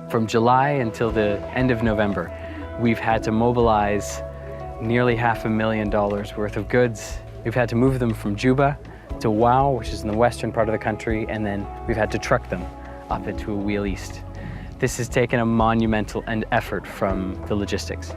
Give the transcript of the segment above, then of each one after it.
From July until the end of November, we've had to mobilize nearly $500,000 worth of goods. We've had to move them from Juba to Wau, which is in the western part of the country, and then we've had to truck them up into a wheel east. This has taken a monumental effort from the logistics.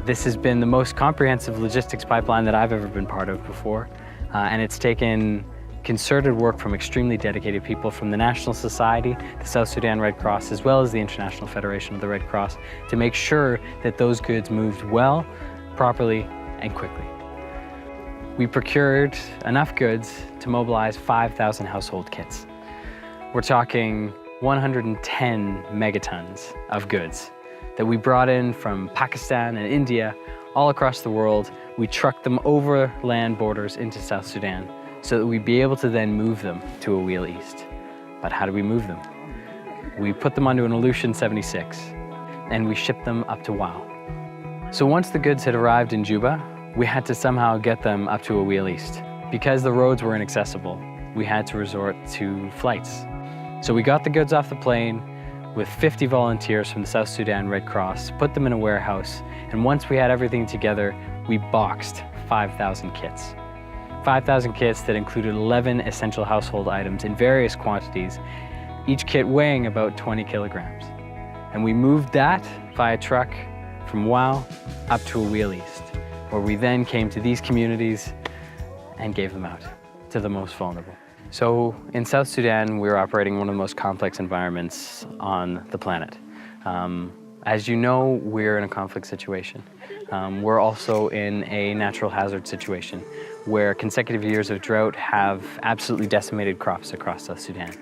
This has been the most comprehensive logistics pipeline that I've ever been part of before, and it's taken concerted work from extremely dedicated people from the National Society, the South Sudan Red Cross, as well as the International Federation of the Red Cross, to make sure that those goods moved well, properly, and quickly. We procured enough goods to mobilize 5,000 household kits. We're talking 110 megatons of goods that we brought in from Pakistan and India, all across the world. We trucked them over land borders into South Sudan, so that we'd be able to then move them to a wheel east. But how do we move them? We put them onto an Aleutian 76, and we shipped them up to Wau. So once the goods had arrived in Juba, we had to somehow get them up to a wheel east. Because the roads were inaccessible, we had to resort to flights. So we got the goods off the plane with 50 volunteers from the South Sudan Red Cross, put them in a warehouse, and once we had everything together, we boxed 5,000 kits. 5,000 kits that included 11 essential household items in various quantities, each kit weighing about 20 kilograms. And we moved that via truck from Wau up to a wheel east, where we then came to these communities and gave them out to the most vulnerable. So in South Sudan, we're operating one of the most complex environments on the planet. As you know, we're in a conflict situation. We're also in a natural hazard situation where consecutive years of drought have absolutely decimated crops across South Sudan.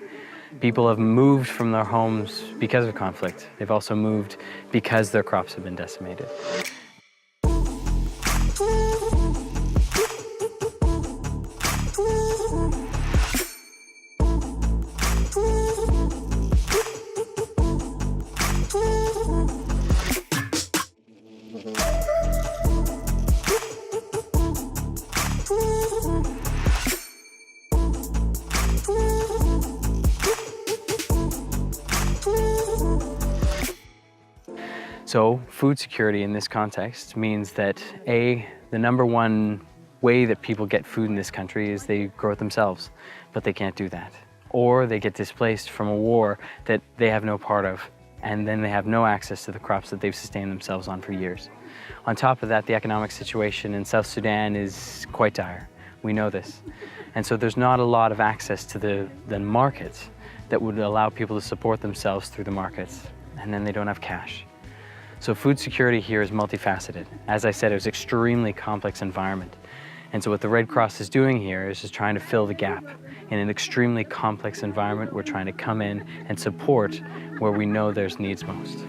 People have moved from their homes because of conflict. They've also moved because their crops have been decimated. So food security in this context means that the number one way that people get food in this country is they grow it themselves, but they can't do that. Or they get displaced from a war that they have no part of, and then they have no access to the crops that they've sustained themselves on for years. On top of that, the economic situation in South Sudan is quite dire. We know this. And so there's not a lot of access to the markets that would allow people to support themselves through the markets, and then they don't have cash. So food security here is multifaceted. As I said, it was an extremely complex environment. And so what the Red Cross is doing here is just trying to fill the gap. In an extremely complex environment, we're trying to come in and support where we know there's needs most.